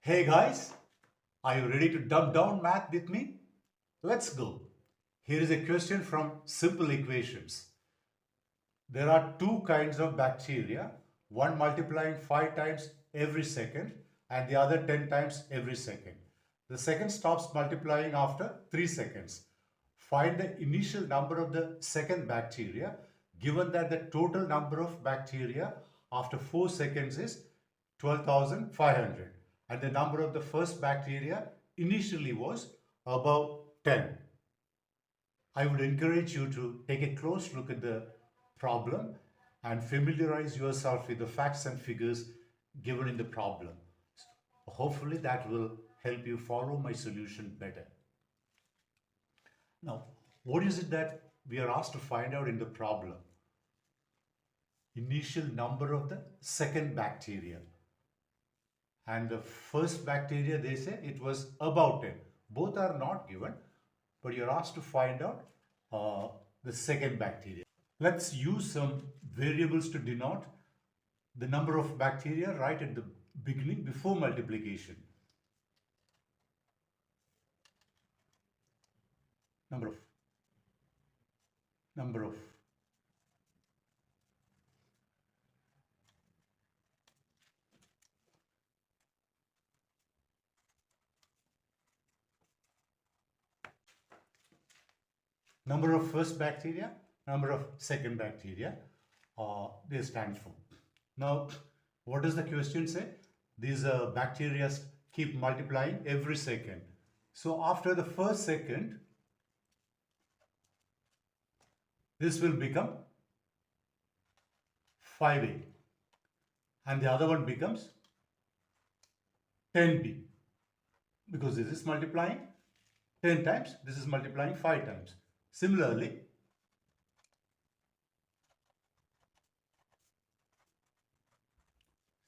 Hey guys, are you ready to dumb down math with me? Let's go. Here is a question from simple equations. There are two kinds of bacteria, one multiplying 5 times every second and the other 10 times every second. The second stops multiplying after 3 seconds. Find the initial number of the second bacteria given that the total number of bacteria after 4 seconds is 12,500 and the number of the first bacteria initially was above 10. I would encourage you to take a close look at the problem and familiarize yourself with the facts and figures given in the problem. Hopefully that will help you follow my solution better. Now, what is it that we are asked to find out in the problem? Initial number of the second bacteria. And the first bacteria, they say it was about 10. Both are not given, but you're asked to find out the second bacteria. Let's use some variables to denote the number of bacteria right at the beginning before multiplication. Number of first bacteria, number of second bacteria, they stand for. Now, what does the question say? These bacteria keep multiplying every second. So after the first second, this will become 5A and the other one becomes 10B because this is multiplying 10 times, this is multiplying 5 times. Similarly,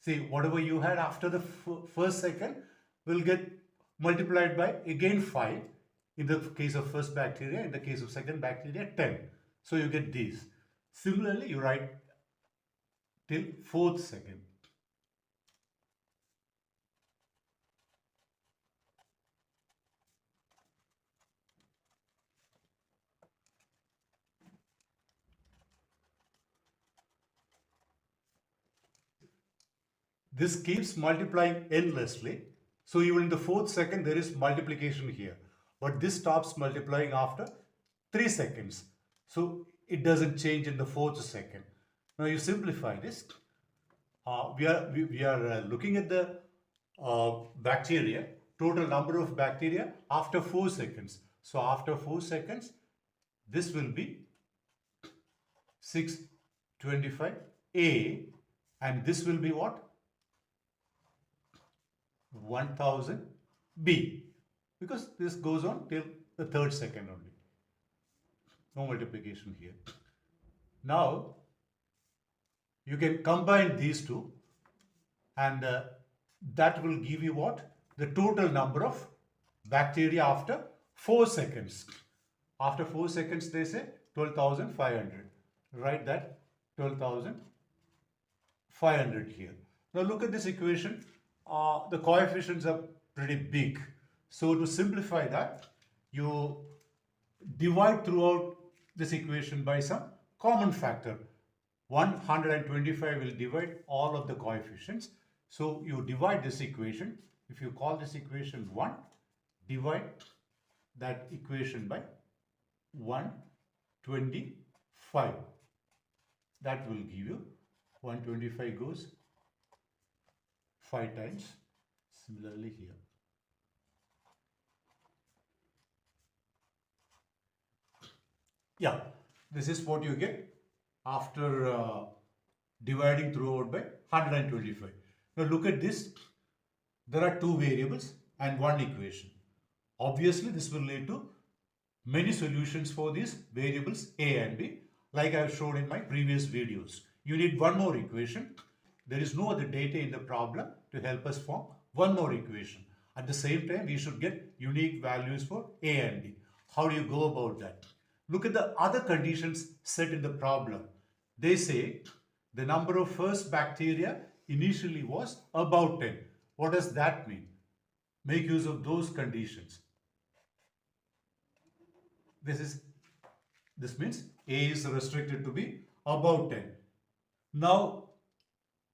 see, whatever you had after the first second will get multiplied by again 5 in the case of first bacteria, in the case of second bacteria 10. So you get these. Similarly, you write till fourth second. This keeps multiplying endlessly. So even in the fourth second, there is multiplication here. But this stops multiplying after 3 seconds. So it doesn't change in the fourth second. Now you simplify this. We are looking at the bacteria, total number of bacteria after 4 seconds. So after 4 seconds, this will be 625A and this will be what? 1000B because this goes on till the third second only. No multiplication here. Now you can combine these two and that will give you what? The total number of bacteria after 4 seconds. After 4 seconds they say 12,500. Write that 12,500 here. Now look at this equation. The coefficients are pretty big. So to simplify that, you divide throughout this equation by some common factor. 125 will divide all of the coefficients. So you divide this equation. If you call this equation 1, divide that equation by 125. That will give you 125 goes 5 times. Similarly here. Yeah, this is what you get after dividing throughout by 125. Now look at this. There are two variables and one equation. Obviously, this will lead to many solutions for these variables A and B, like I have shown in my previous videos. You need one more equation. There is no other data in the problem to help us form one more equation. At the same time, we should get unique values for A and B. How do you go about that? Look at the other conditions set in the problem. They say the number of first bacteria initially was about 10. What does that mean? make use of those conditions. This means A is restricted to be above 10. Now,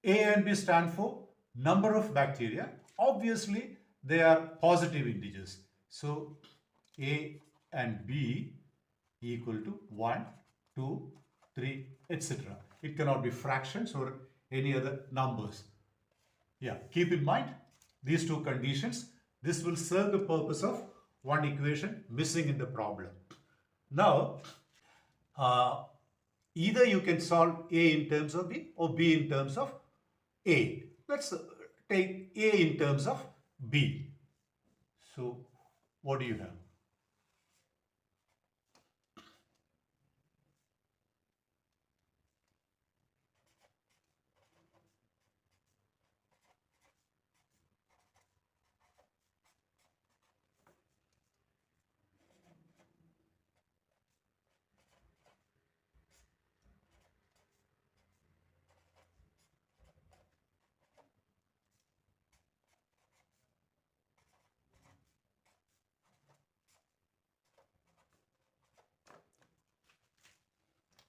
A and B stand for number of bacteria. Obviously, they are positive integers. So, A and B equal to 1, 2, 3, etc. It cannot be fractions or any other numbers. Yeah, keep in mind these two conditions. This will serve the purpose of one equation missing in the problem. Now, either you can solve A in terms of B or B in terms of A. Let's take A in terms of B. So, what do you have?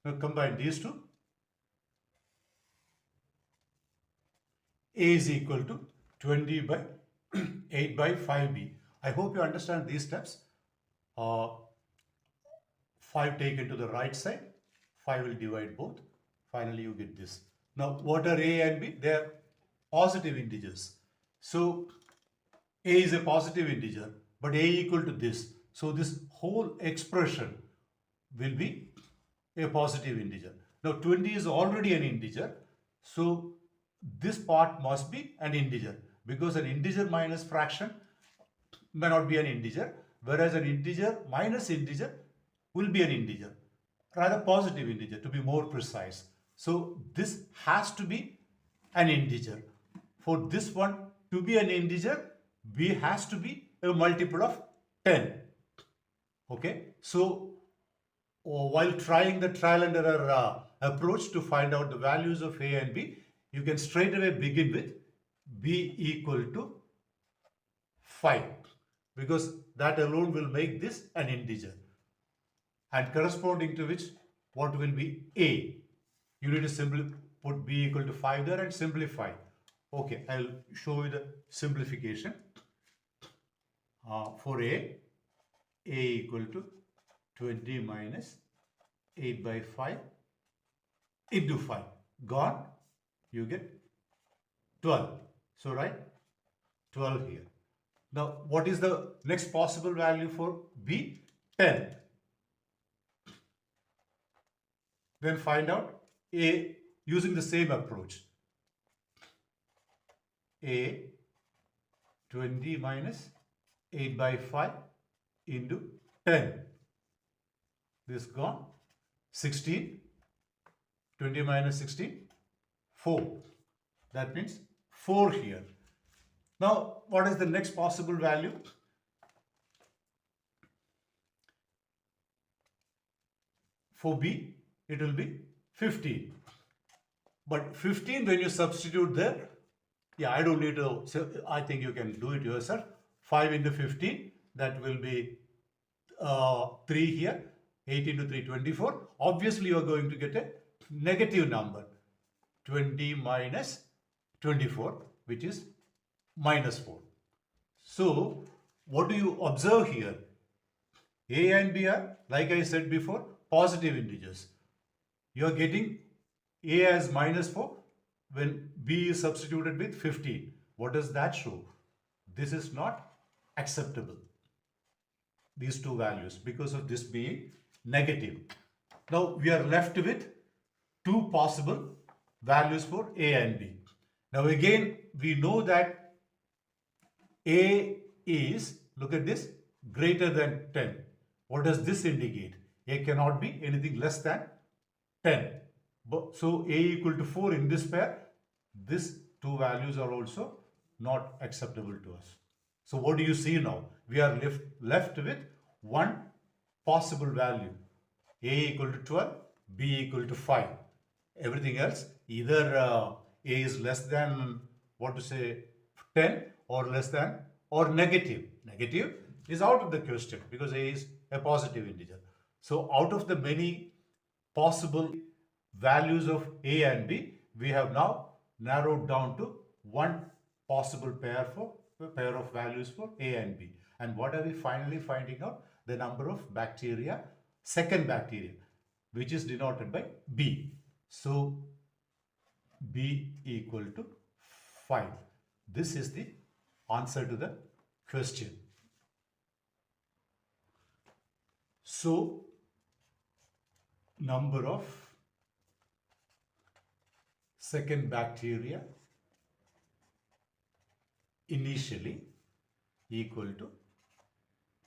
Now combine these two. A is equal to 20 by 8 by 5b. I hope you understand these steps. 5 taken to the right side, 5 will divide both. Finally, you get this. Now, what are A and B? They are positive integers. So, A is a positive integer, but A equal to this. So, this whole expression will be a positive integer. Now, 20 is already an integer. So, this part must be an integer because an integer minus fraction may not be an integer, whereas an integer minus integer will be an integer, rather positive integer to be more precise. So this has to be an integer. For this one to be an integer, B has to be a multiple of 10. Okay, so while trying the trial and error approach to find out the values of A and B, you can straight away begin with B equal to 5 because that alone will make this an integer, and corresponding to which what will be A. You need to simply put B equal to 5 there and simplify. Okay, I'll show you the simplification. For A equal to 20 minus 8 by 5 into 5. Gone, you get 12. So write 12 here. Now, what is the next possible value for B? 10. Then find out A using the same approach. A 20 minus 8 by 5 into 10. This gone. 16. 20 minus 16. 4. That means 4 here. Now, what is the next possible value? For B, it will be 15. But 15, when you substitute there, yeah, I don't need to, so I think you can do it yourself. 5 into 15, that will be 3 here. 8 into 3, 24. Obviously, you are going to get a negative number. 20 minus 24, which is minus 4. So, what do you observe here? A and B are, like I said before, positive integers. You are getting A as minus 4 when B is substituted with 15. What does that show? This is not acceptable. These two values, because of this being negative. Now, we are left with two possible values for A and B. Now, again, we know that A is, look at this, greater than 10. What does this indicate? A cannot be anything less than 10. So, A equal to 4 in this pair, these two values are also not acceptable to us. So, what do you see now? We are left with one possible value. A equal to 12, B equal to 5. Everything else, either A is less than, 10 or less than or negative. Negative is out of the question because A is a positive integer. So out of the many possible values of A and B, we have now narrowed down to one possible pair of values for A and B. And what are we finally finding out? The number of bacteria, second bacteria, which is denoted by B. So B equal to 5. This is the answer to the question. So number of second bacteria initially equal to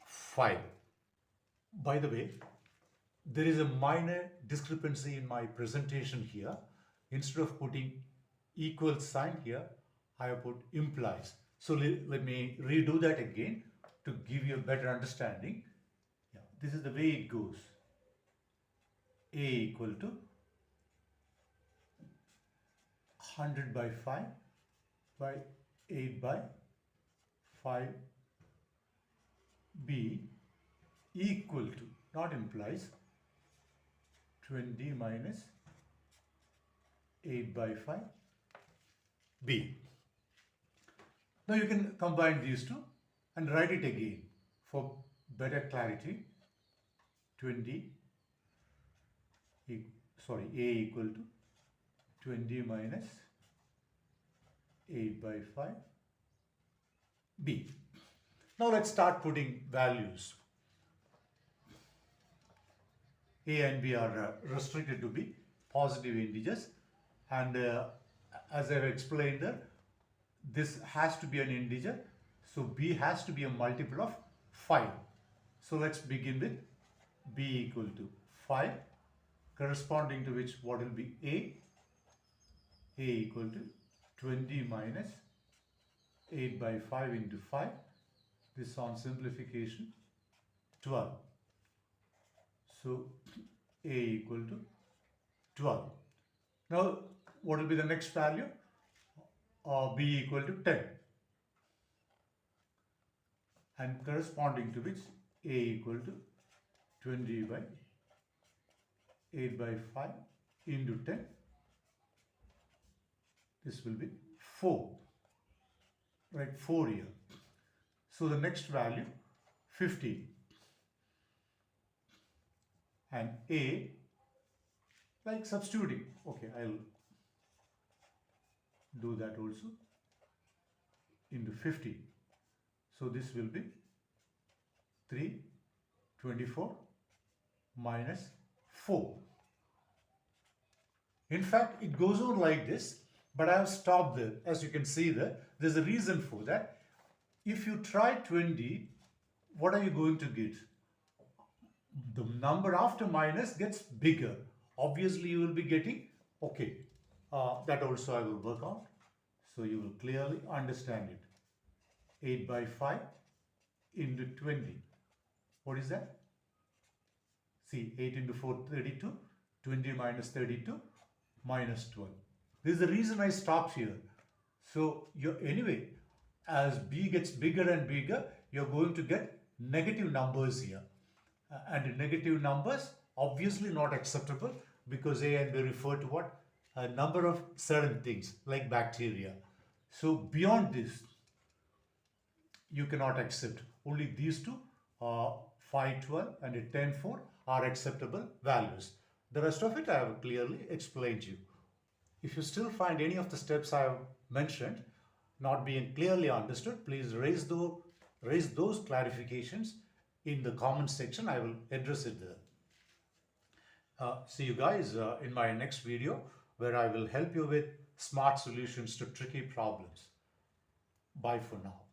5. By the way, there is a minor discrepancy in my presentation here. Instead of putting equal sign here, I have put implies. So let me redo that again to give you a better understanding. Yeah, this is the way it goes. A equal to 100 by 5 by 8 by 5. B equal to, not implies, 20 minus 8 by 5 B. Now you can combine these two and write it again for better clarity. 20, A equal to 20 minus 8 by 5 B. Now let's start putting values. A and B are restricted to be positive integers, and as I have explained there, this has to be an integer, so B has to be a multiple of 5. So let's begin with B equal to 5, corresponding to which what will be A equal to 20 minus 8 by 5 into 5, this on simplification 12. So A equal to 12. Now what will be the next value? B equal to 10, and corresponding to which A equal to 20 by 8 by 5 into 10. This will be 4, right? 4 here. So the next value 15, and A, like substituting, okay, I'll do that also, into 50. So this will be 324 minus 4. In fact, it goes on like this, but I have stopped there. As you can see there, there's a reason for that. If you try 20, what are you going to get? The number after minus gets bigger. Obviously, you will be getting, okay, that also I will work out. So you will clearly understand it. 8 by 5 into 20. What is that? See, 8 into 4, 32. 20 minus 32 minus 12. This is the reason I stopped here. So anyway, as B gets bigger and bigger, you're going to get negative numbers here. And negative numbers, obviously not acceptable, because A and B refer to what? A number of certain things like bacteria. So beyond this, you cannot accept. Only these two, 5, 12 and 10, 4 are acceptable values. The rest of it I have clearly explained to you. If you still find any of the steps I have mentioned not being clearly understood, please raise those clarifications in the comment section. I will address it there. See you guys in my next video, where I will help you with smart solutions to tricky problems. Bye for now.